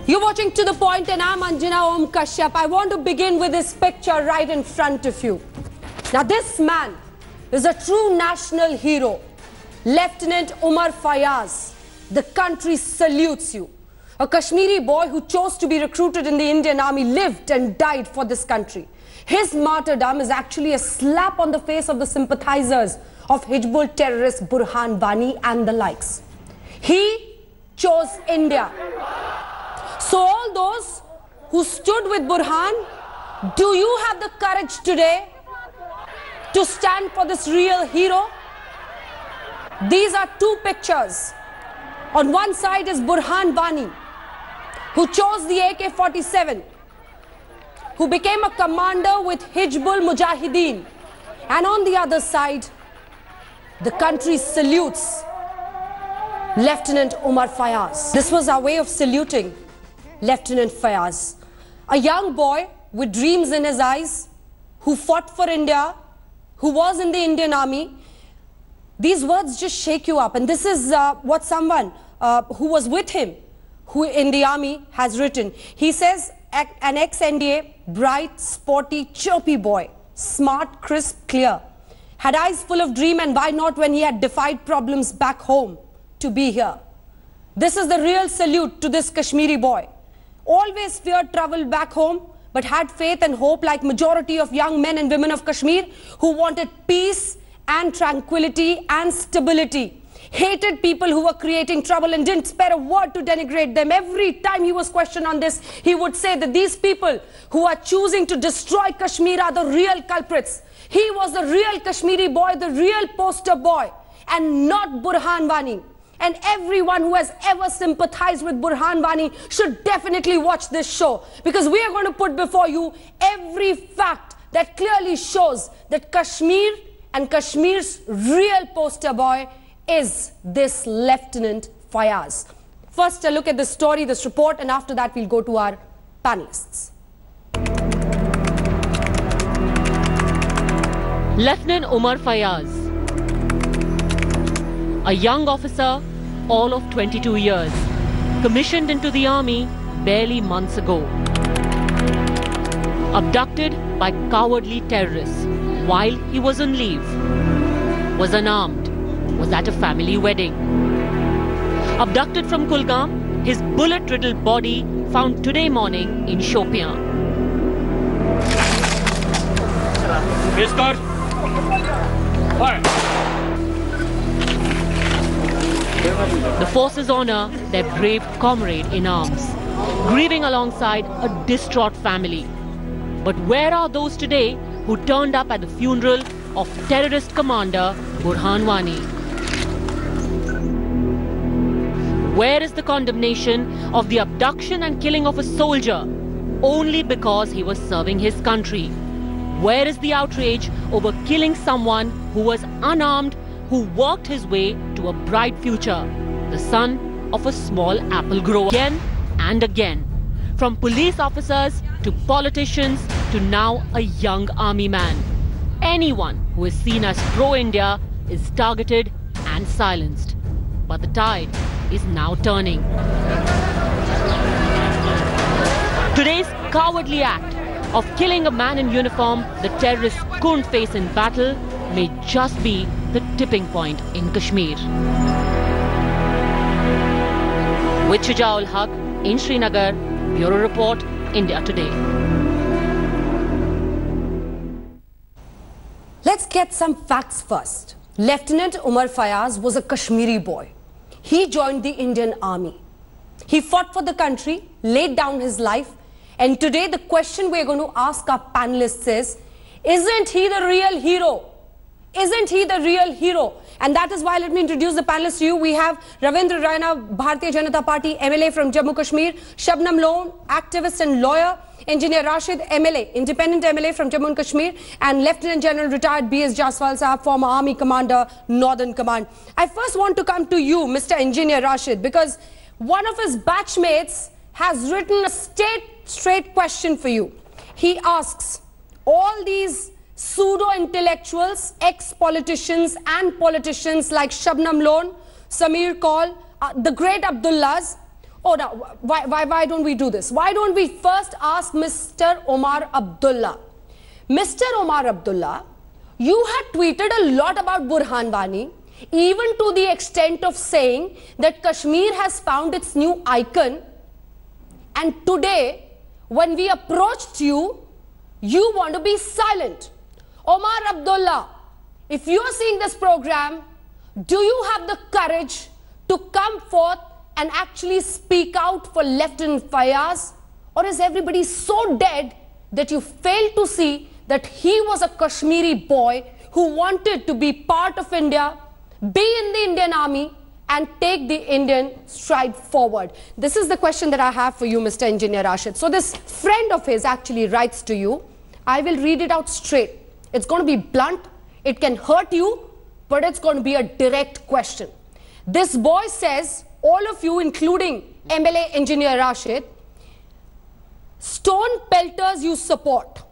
You're watching To The Point and I'm Anjana Om Kashyap. I want to begin with this picture right in front of you. Now this man is a true national hero. Lieutenant Umar Fayaz. The country salutes you. A Kashmiri boy who chose to be recruited in the Indian Army lived and died for this country. His martyrdom is actually a slap on the face of the sympathizers of Hizbul terrorist Burhan Wani and the likes. He chose India. So all those who stood with Burhan, do you have the courage today to stand for this real hero? These are two pictures. On one side is Burhan Wani, who chose the AK-47, who became a commander with Hizbul Mujahideen. And on the other side, the country salutes Lieutenant Umar Fayaz. This was our way of saluting Lieutenant Fayaz, a young boy with dreams in his eyes, who fought for India, who was in the Indian Army. These words just shake you up. And this is what someone who was with him, who in the army, has written. He says, an ex-NDA, bright, sporty, chirpy boy, smart, crisp, clear, had eyes full of dream, and why not when he had defied problems back home to be here. This is the real salute to this Kashmiri boy. Always feared trouble back home, but had faith and hope like majority of young men and women of Kashmir who wanted peace and tranquility and stability. Hated people who were creating trouble and didn't spare a word to denigrate them. Every time he was questioned on this, he would say that these people who are choosing to destroy Kashmir are the real culprits. He was the real Kashmiri boy, the real poster boy, and not Burhan Wani. And everyone who has ever sympathized with Burhan Wani should definitely watch this show, because we are going to put before you every fact that clearly shows that Kashmir and Kashmir's real poster boy is this Lieutenant Fayaz. First, a look at this story, this report, and after that we'll go to our panelists. Lieutenant Umar Fayaz, a young officer, all of 22 years, commissioned into the army barely months ago. Abducted by cowardly terrorists while he was on leave. Was unarmed. Was at a family wedding. Abducted from Kulgam, his bullet-riddled body found today morning in Shopian. Fire. The forces honor their brave comrade in arms, grieving alongside a distraught family. But where are those today who turned up at the funeral of terrorist commander Burhan Wani? Where is the condemnation of the abduction and killing of a soldier only because he was serving his country? Where is the outrage over killing someone who was unarmed, who worked his way to a bright future, the son of a small apple grower? Again and again, from police officers to politicians to now a young army man, anyone who is seen as pro-India is targeted and silenced. But the tide is now turning. Today's cowardly act of killing a man in uniform the terrorists couldn't face in battle may just be the tipping point in Kashmir. With Shujaul Haq in Srinagar, Bureau Report, India Today. Let's get some facts first. Lieutenant Umar Fayaz was a Kashmiri boy. He joined the Indian Army. He fought for the country, laid down his life, and today the question we're going to ask our panelists is, isn't he the real hero? Isn't he the real hero? And that is why let me introduce the panelists to you. We have Ravindra Raina, Bharatiya Janata Party MLA from Jammu Kashmir, Shabnam Lone, activist and lawyer, Engineer Rashid MLA, independent MLA from Jammu and Kashmir, and Lieutenant General retired B.S. Jaswal Sahab, former Army Commander, Northern Command. I first want to come to you, Mr. Engineer Rashid, because one of his batchmates has written a straight question for you. He asks, all these pseudo-intellectuals, ex-politicians and politicians like Shabnam Lone, Samir Kaul, the great Abdullahs, Oh, no, why don't we do this? Why don't we first ask Mr. Omar Abdullah? Mr. Omar Abdullah, you had tweeted a lot about Burhan Wani, even to the extent of saying that Kashmir has found its new icon. And today, when we approached you, you want to be silent. Omar Abdullah, if you are seeing this program, do you have the courage to come forth and actually speak out for Lieutenant Fayaz? Or is everybody so dead that you fail to see that he was a Kashmiri boy who wanted to be part of India, be in the Indian Army, and take the Indian stride forward? This is the question that I have for you, Mr. Engineer Rashid. So this friend of his actually writes to you. I will read it out straight. It's going to be blunt. It can hurt you, but it's going to be a direct question. This boy says, all of you, including MLA Engineer Rashid, stone pelters you support.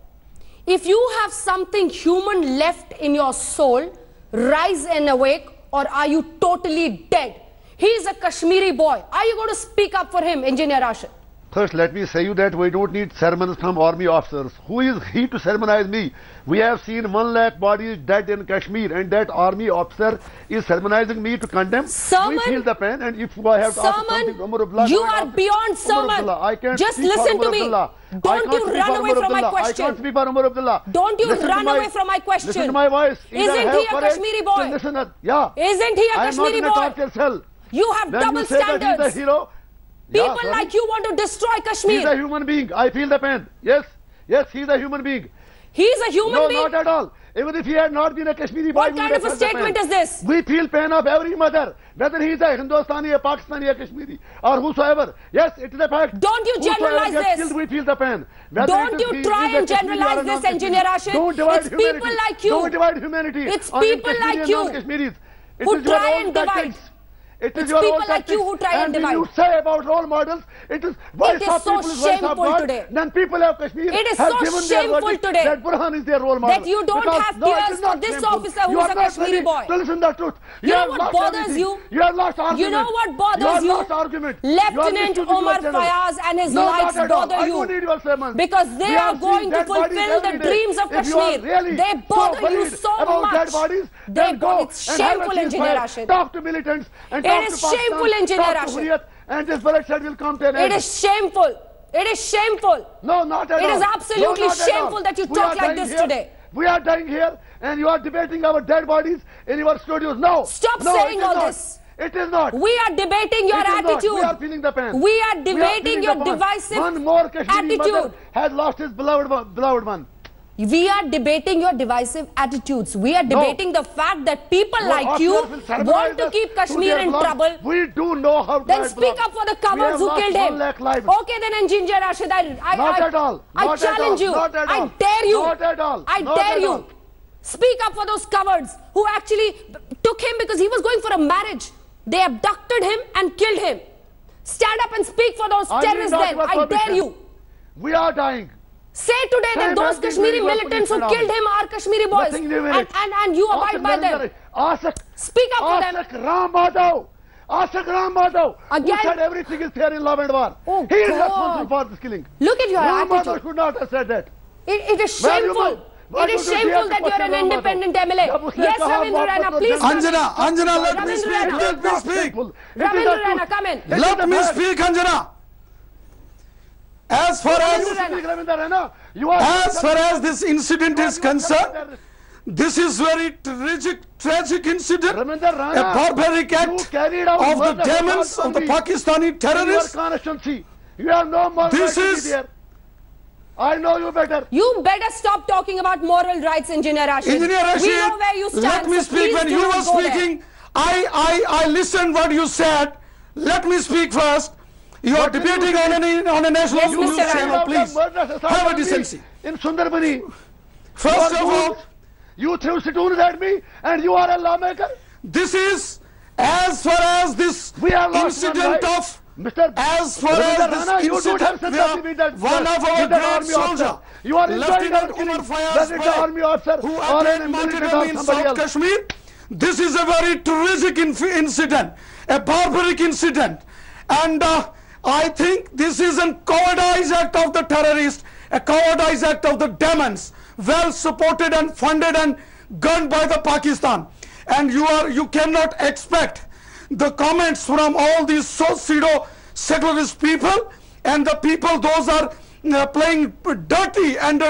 If you have something human left in your soul, rise and awake, or are you totally dead? He is a Kashmiri boy. Are you going to speak up for him, Engineer Rashid? First, let me say you that we don't need sermons from army officers. Who is he to sermonize me? We have seen 1 lakh bodies dead in Kashmir, and that army officer is sermonizing me to condemn. Sermon? We feel the pain, and if I have to ask something, Umar Abdullah, you are beyond sermon. Just listen to me. Don't you run away from my question. I can't speak for Umar Abdullah. Don't you run away from my question. Listen to my voice. Isn't he a Kashmiri boy? Listen, yeah. Isn't he a Kashmiri boy? I am not in a torture cell. You have double standards. standards. He's a hero. People like you want to destroy Kashmir. He's a human being. I feel the pain. Yes, yes, he's a human being. He's a human being? No, not at all. Even if he had not been a Kashmiri boy, what kind of a statement is this? We feel pain of every mother, whether he is a Hindustani, a Pakistani, a Kashmiri, or whosoever. Yes, it is a fact. Don't you generalize this? Killed, we feel the pain. Don't you try and generalize this, Engineer Rashid. Don't divide it's humanity. People like you. Don't divide humanity. It's people like you who try and divide. It is it's your people own like you who try and divide. And when you say about role models, it is voice of so people is voice of God. Today. Then people of Kashmir it is have so given shameful their today that Burhan is their role model. That you don't have tears for this officer who is a Kashmiri boy. To listen the truth. You know what bothers you? You have lost argument. You know what bothers you? Lost argument. Lieutenant Omar Fayaz and his lights bother you. I don't need your sermon. Because they are going to fulfill the dreams of Kashmir. They bother you so much. It's shameful, Engineer Rashid. Talk to militants and talk to Pakistan. It is shameful, Engineer Rashid. And this bloodshed will come to an end. It is shameful. It is shameful. No, not at all. It is absolutely shameful that you talk like this today. We are dying here and you are debating our dead bodies in your studios. No. Stop saying all this. It is not. We are debating your attitude. We are feeling the pain. We are debating your divisive One more Kashmiri attitude. Mother has lost his beloved one. We are debating your divisive attitudes. We are debating the fact that people like you want to keep Kashmir in trouble. We do know how to Then speak up for the cowards who killed him. Okay, then Engineer Rashid, not at all. I challenge you. I dare you. Not at all. I dare you. Speak up for those cowards who actually took him because he was going for a marriage. They abducted him and killed him. Stand up and speak for those terrorists then. I dare you. We are dying. Say today that those Kashmiri militants who killed him are Kashmiri boys. And you abide by them. Speak up for them. Ashok Ram Madhav. Again. Who said everything is fair in love and war. Oh, he is responsible for this killing. Look at your Ram attitude. Madhav should not have said that. It is shameful. It is shameful that you are an independent MLA. Yes, Ravindra Rana, please. Anjana, let me speak. Let me speak. Ravindra Rana, come in. Let me speak, Anjana. As far as this incident is concerned, this is very tragic incident, a barbaric act of the demons of the Pakistani terrorists. You have no moral This right to be is- there. I know you better. You better stop talking about moral rights, Engineer Rashid. Engineer Rashid, we know where you stand. let me so speak. When do you not were go there. speaking, I listened what you said. Let me speak first. You are debating on a national Yes, news Mr. channel, please. Have a decency. In Sundarbani, First of all, you threw stones at me and you are a lawmaker. this is as far as this We have lost one incident life. of Mr. as far Ravindra as Rana, this you don't have incident sympathy with that, where one of our with that great army officer. soldier, You are enjoying Lieutenant our killing. Umar Fayaz That is the army officer who or an attacked militant martyrdom in of somebody South else. Kashmir. This is a very tragic incident, a barbaric incident. And I think this is a cowardice act of the terrorists, a cowardice act of the demons, well supported and funded and gunned by the Pakistan. And you cannot expect the comments from all these pseudo-secularist people and the people, those are playing dirty and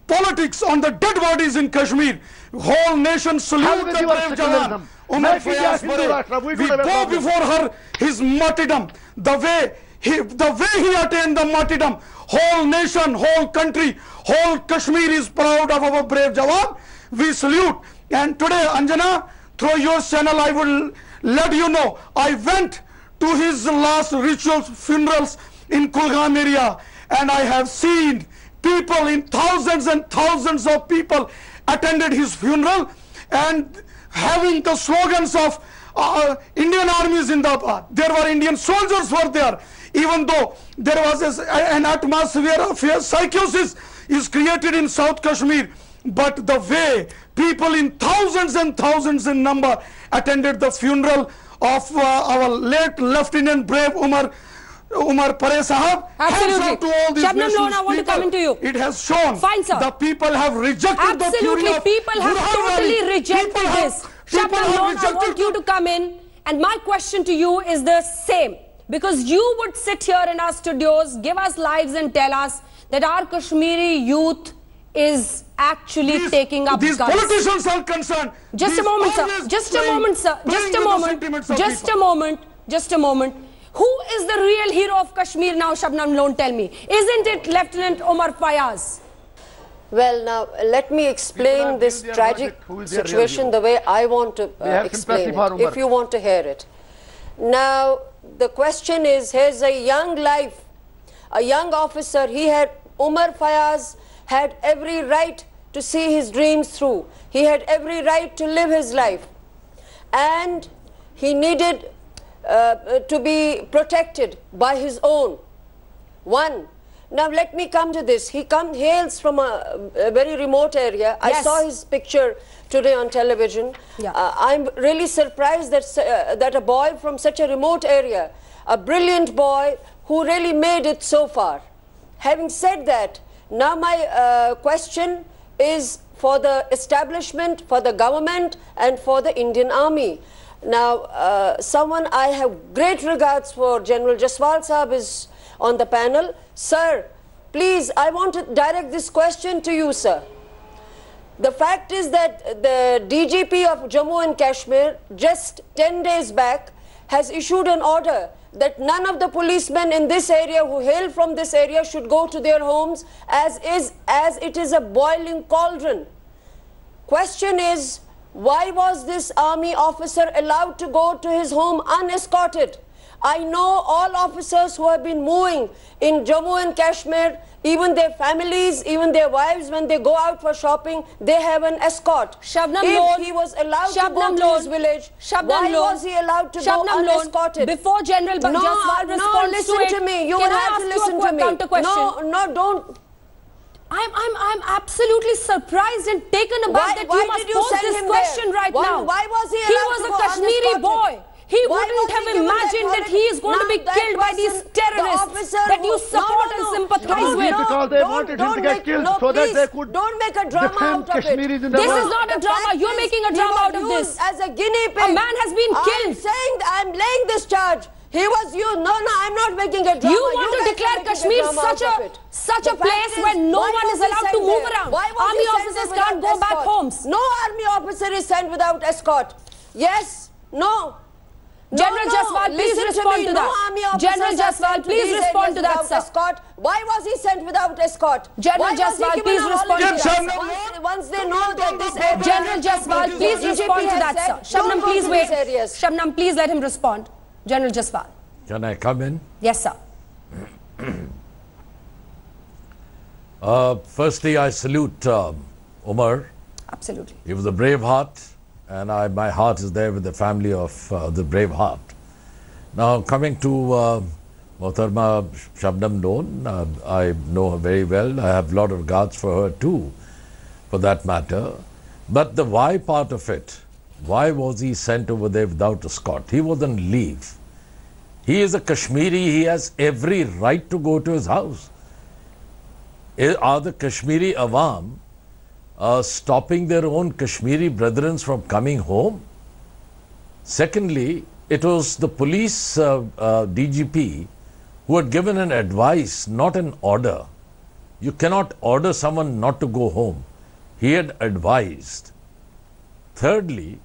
politics on the dead bodies in Kashmir. Whole nation salute the brave Jawan, Umar Fayaz Bare. We bow before her, his martyrdom, the way he attained the martyrdom. Whole nation, whole country, whole Kashmir is proud of our brave Jawan. We salute. And today, Anjana, through your channel, I will let you know, I went to his last rituals, funerals in Kulgam area, and I have seen people in thousands and thousands of people attended his funeral and having the slogans of Indian Army Zindabad. There were Indian soldiers were there, even though there was an atmosphere of psychosis is created in South Kashmir. But the way people in thousands and thousands in number attended the funeral of our late Lieutenant Brave Umar Pare Sahab. Absolutely. To all these Shabnam Lone, I want to come into you. It has shown. Fine, sir. The people have rejected Absolutely. the theory of People have totally rejected this. Shabnam Lone, I want you to come in. And my question to you is the same. Because you would sit here in our studios, give us lives and tell us that our Kashmiri youth is actually taking up these guns. Politicians are concerned. Just a moment, sir. Just a moment, sir. Just a moment. Just a moment. Just a moment. Who is the real hero of Kashmir now, Shabnam Lone? Tell me. Isn't it Lieutenant Umar Fayaz? Well, now, let me explain this tragic situation the way I want to explain it, if you want to hear it. Now, the question is, here's a young life, a young officer. Umar Fayaz had every right to see his dreams through. He had every right to live his life. And he needed to be protected by his own. One. Now let me come to this. He hails from a very remote area. Yes. I saw his picture today on television. Yeah. I'm really surprised that a boy from such a remote area, a brilliant boy who really made it so far. Having said that, now my question is for the establishment, for the government and for the Indian Army. Now, someone I have great regards for, General Jaswal Sahab is on the panel. Sir, please, I want to direct this question to you, sir. The fact is that the DGP of Jammu and Kashmir just 10 days back has issued an order that none of the policemen in this area who hail from this area should go to their homes as it is a boiling cauldron. Question is, why was this army officer allowed to go to his home unescorted? I know all officers who have been moving in Jammu and Kashmir, even their families, even their wives, when they go out for shopping, they have an escort. Shabnam if Lone, he was allowed to go to his village, why was he allowed to go unescorted? Before General Jaswal responds to it, listen to me. You will have to listen to me. No, don't. I'm absolutely surprised and taken aback that you must pose this question right now. Why was he allowed He was a Kashmiri boy. He wouldn't have imagined that he is going to be killed by these terrorists that you support and sympathize with. Because they wanted him to get killed so that they could don't make a drama out of it. This is not a drama. You're making a drama out of this. As a guinea pig. A man has been killed. I'm laying this charge. He was you. No, I'm not making a drama. You want to declare Kashmir such a place where no one is allowed to move around. Army officers can't go back homes. No army officer is sent without escort. Yes, no. General Jaswal, please respond to that. General Jaswal, please respond to that, sir. Escort. Why was he sent without escort? General Jaswal, please respond to that. Once they know that this area... General Jaswal, please respond to that, sir. Shabnam, please wait. Shabnam, please let him respond. General Jaswal. Can I come in? Yes, sir. Firstly, I salute Umar. Absolutely. He was a brave heart, and my heart is there with the family of the brave heart. Now, coming to Mohtarma Shabnam Lone, I know her very well. I have a lot of regards for her too, for that matter. But the why part of it, why was he sent over there without escort? He was on leave. He is a Kashmiri. He has every right to go to his house. Are the Kashmiri Awam stopping their own Kashmiri brethren from coming home? Secondly, it was the police DGP who had given an advice, not an order. You cannot order someone not to go home. He had advised. Thirdly,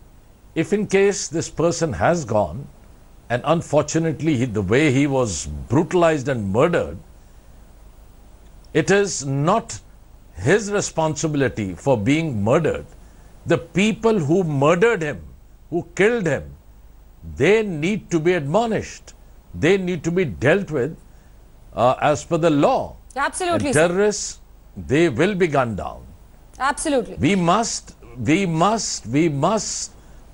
if in case this person has gone, and unfortunately the way he was brutalized and murdered, it is not his responsibility for being murdered. The people who murdered him, who killed him, they need to be admonished. They need to be dealt with as per the law. Absolutely. And terrorists, they will be gunned down. Absolutely. We must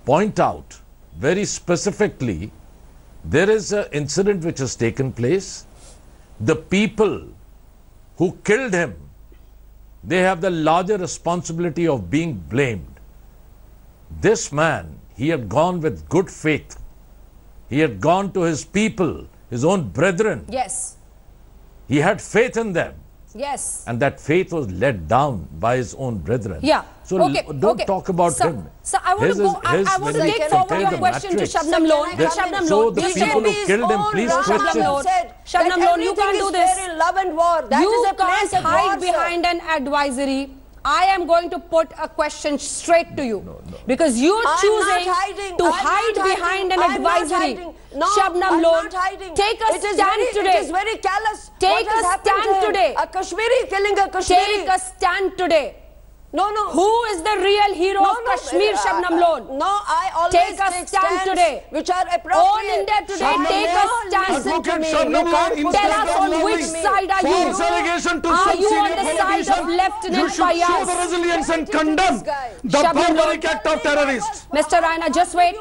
point out very specifically, there is an incident which has taken place. The people who killed him, they have the larger responsibility of being blamed. This man, he had gone with good faith. He had gone to his people, his own brethren. Yes. He had faith in them. Yes. And that faith was let down by his own brethren. Yeah. So don't talk about him. So I want I want to take forward your question to Shabnam Lone. Shabnam So Lone, the people who killed him, please question. Shabnam Lone, you can't do this. Love and war. That you is a can't place of hide war, behind an advisory. I am going to put a question straight to you. Because you're choosing to hide behind an advisory. Shabnam Lone, take a stand today. It is very callous. Take a stand today. A Kashmiri killing a Kashmiri. Take a stand today. No. Who is the real hero of Kashmir, Shabnam Lone? No, I always take a stand today. Which are appropriate. All India today, take a stand. Tell us on which side are you? Are you on the side of Lieutenant Fayaz? You should show the resilience and condemn the barbaric act of terrorists. Mr. Raina, just wait.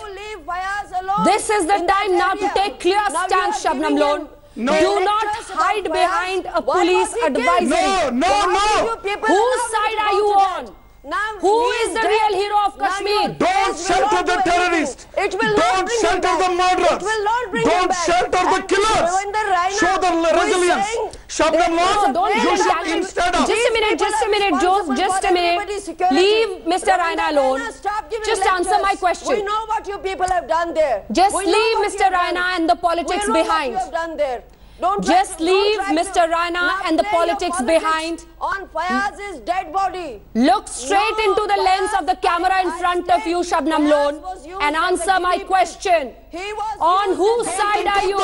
This is the time now to take clear stance, Shabnam Lone. No. Do not hide behind a police advisory. No. Whose side are you on? Who is the real hero of Kashmir? Don't shelter the terrorists. Don't shelter the murderers. Don't shelter the killers. Show the resilience. Shabnam Lone, you should instead of... Just a minute, just a minute. Leave Mr. Raina alone. Just answer my question. We know what you people have done there. Just leave Mr. Raina and the politics behind. Just leave Mr. Raina and the politics behind. On Fayaz's dead body. Look straight into the lens of the camera in front of you, Shabnam Lone, and answer my question. On whose side are you?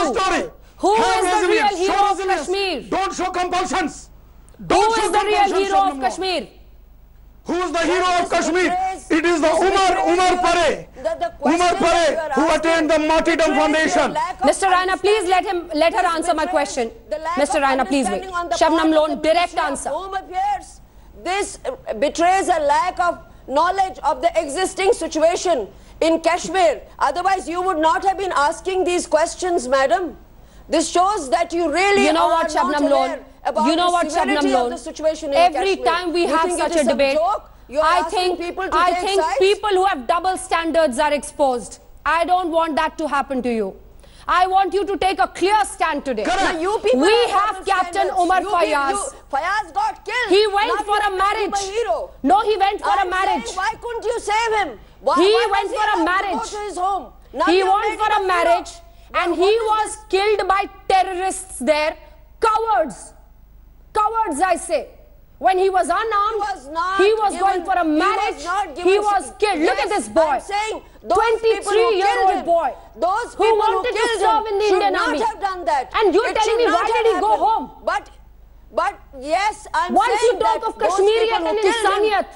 Who is the real hero of Kashmir? Don't show compulsions. Who is the real hero of Kashmir? Who is the hero of Kashmir? It is the Umar Pare. Umar Pare, who attained the Martyrdom Foundation. Mr. Raina, please let her answer my question. Mr. Raina, please wait. Shabnam Lone, direct answer. This betrays a lack of knowledge of the existing situation in Kashmir. Otherwise, you would not have been asking these questions, madam. This shows that you really You know what, Shabnam Lone? You know what, Shabnam Lone? Every time we have such a debate, I think people who have double standards are exposed. I don't want that to happen to you. I want you to take a clear stand today. We have Captain Umar Fayaz. Fayaz got killed. He went for a marriage. No, he went for a marriage. Why couldn't you save him? He went for a marriage. He went for a marriage. And he was killed by terrorists there. Cowards. Cowards, I say. When he was unarmed, he was going for a marriage. He was killed. Look at this boy. 23-year-old boy who wanted to serve in the Indian Army. And you're telling me, why did he go home? But yes, I'm once you talk of Kashmiriyat and Insaniyat,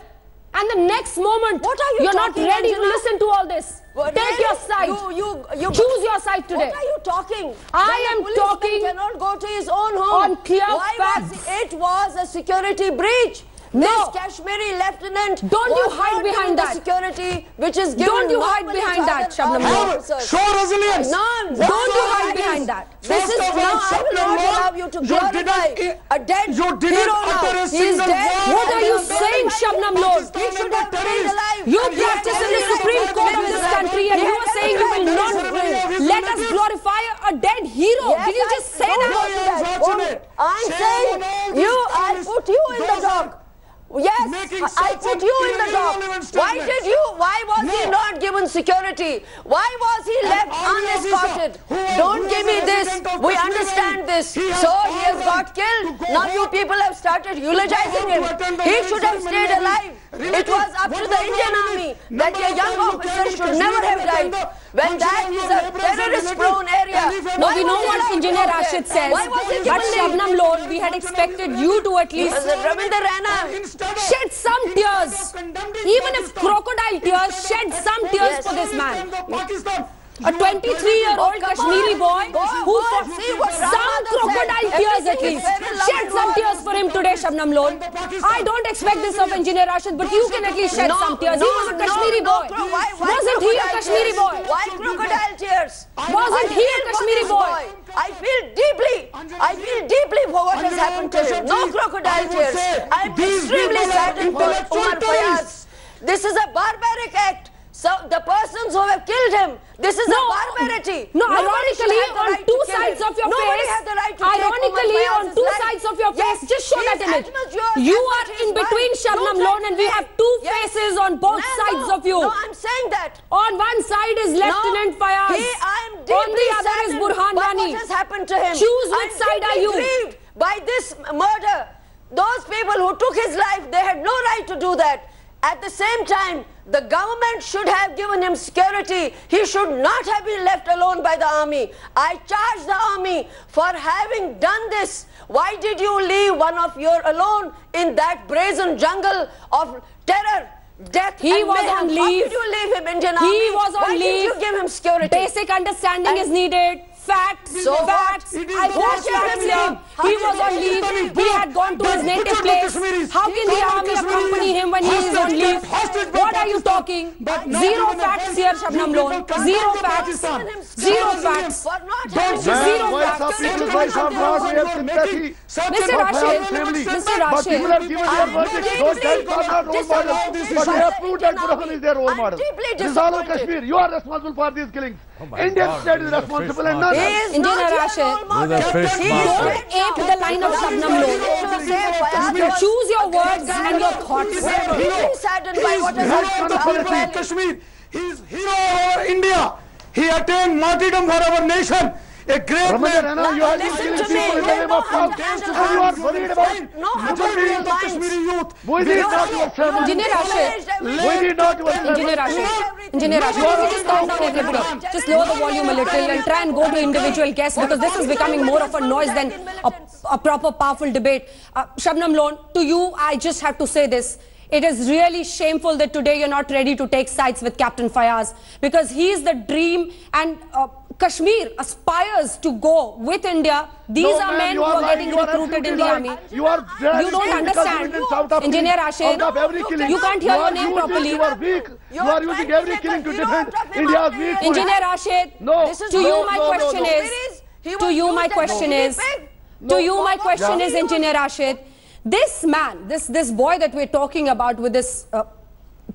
and the next moment, you're not ready to listen to all this. Take your side. Choose your side today. What are you talking? I am talking. Cannot go to his own home. On clear facts. It was a security breach. No. This Kashmiri lieutenant. Don't you hide behind that. Security, which is given. Don't you hide behind that, Shabnam Lone. Show resilience. None. Don't you hide behind that. This is now. I will not allow you to glorify a dead hero now. He is dead. What are you saying, Shabnam Lone? He should have been alive. You practice in the Supreme Court of this country, and you are saying you will not let us glorify a a dead hero. Yes, Did you just say that? I'm saying I put you in the dock. Yes, I put you in the dock. Why was he not given security? Why was he left unescorted? Don't give me this. We understand this. So he has got killed. Now you people have started eulogizing him. He should have stayed alive. It was up to the Indian Army that a young officer should never have died. When that is a terrorist-prone area. No, we know what Engineer Rashid says. But Shabnam Lone, we had expected you to at least shed some tears. Even if crocodile tears, shed some tears for this man. A 23-year-old Kashmiri boy who some crocodile tears at least. Shed some tears for him today, Shabnam Lone. I don't expect this of Engineer Rashid, but you can at least shed some tears. He was a Kashmiri boy. Wasn't he a Kashmiri boy? Why crocodile tears? Wasn't he a Kashmiri boy? I feel deeply for what has happened to him. No crocodile tears. I'm extremely saddened for Umar Fayaz. This is a barbaric act. So the persons who have killed him, this is a barbarity. No, ironically, on two sides of your face, ironically, on two sides of your face, just show that image. You are in between Shabnam Lone and we have two faces on both sides of you. No, I'm saying that. On one side is Lieutenant Fayaz. On the other is Burhan Wani. What has happened to him? Choose which side are you? Grieved by this murder. Those people who took his life, they had no right to do that. At the same time, the government should have given him security. He should not have been left alone by the army. I charge the army for having done this. Why did you leave one of your alone in that brazen jungle of terror, death, he was on leave. Why did you leave him, Indian Army? He was on leave. Why did you give him security? Basic understanding is needed. Facts, facts. I watched facts here. He was on leave. He had gone to his native place. How can the army accompany him when he is on leave? What are you talking? Zero facts here, Shabnam Lone. Zero facts. Zero facts. Zero facts. Mr. Rashid. Mr. Rashid. But I have proved that Burhan is their role model. This is all of Kashmir. You are responsible for these killings. Indian state is responsible and not Engineer Rashid, don't ape the line of Shabnam Lone. Choose your words and your thoughts. Saddened by what has happened to Kashmir. He is hero over India. He attained martyrdom for our nation. A great man. You are killing people in the name of God. You are worried about majority of the Kashmiri youth. We need not your sermon. Engineer Rashid. We need not your sermon. Engineer Rashid. Engineer Rashid, can we just calm down everybody? Just lower the volume a little and try and go to individual guests because this is becoming more of a noise than a proper powerful debate. Shabnam Lone, to you, I just have to say this. It is really shameful that today you're not ready to take sides with Captain Fayaz because he is the dream and Kashmir aspires to go with India. These are men who are getting recruited in the army. You don't understand. Engineer Rashid, you can't hear your name properly. You are weak. You are using every killing to defend India's weak point. Engineer Rashid, to you my question is, Engineer Rashid, this man, this boy that we're talking about with this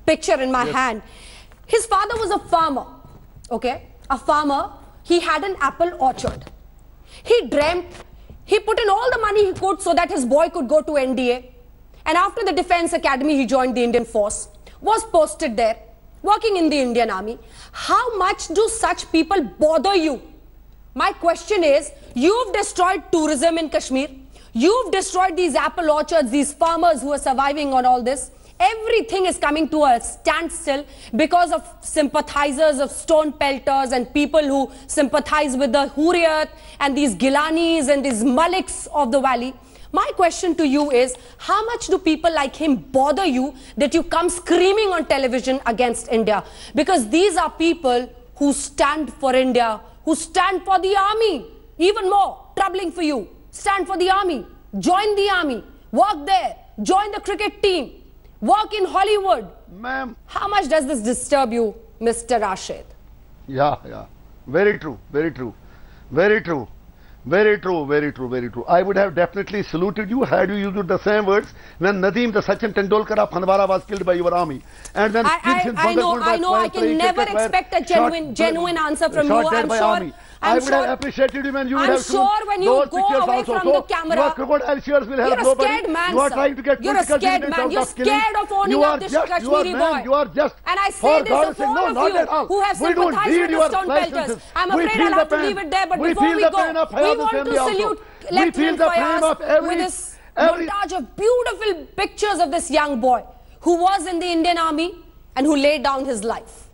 picture in my hand, his father was a farmer, okay? A farmer. He had an apple orchard. He dreamt, he put in all the money he could so that his boy could go to NDA. And after the Defense Academy, he joined the Indian Force, was posted there, working in the Indian Army. How much do such people bother you? My question is, you've destroyed tourism in Kashmir. You've destroyed these apple orchards, these farmers who are surviving on all this. Everything is coming to a standstill because of sympathizers of stone pelters and people who sympathize with the Hurriyat and these Gilanis and these Maliks of the valley. My question to you is, how much do people like him bother you that you come screaming on television against India? Because these are people who stand for India, who stand for the army. Even more troubling for you. Stand for the army. Join the army. Work there. Join the cricket team. Work in Hollywood. Ma'am. How much does this disturb you, Mr. Rashid? Yeah. Very true. Very true. Very true. Very true, very true, very true. I would have definitely saluted you had you used the same words when Nadeem, the Sachin Tendulkar of Handwara was killed by your army. And when I know, I can never expect a genuine answer from you. I would have appreciated you when you would have sure when you go away from the camera. Your crocodile tears will have nobody. You're a scared man, you are trying to get You're a scared man. You're scared of owning up this Kashmiri boy. You are just. And I say this of all of you who have sympathized with the stone pelters. I'm afraid I'll have to leave it there, but before we go, we want to salute Lieutenant Fayaz with this montage of beautiful pictures of this young boy who was in the Indian Army and who laid down his life.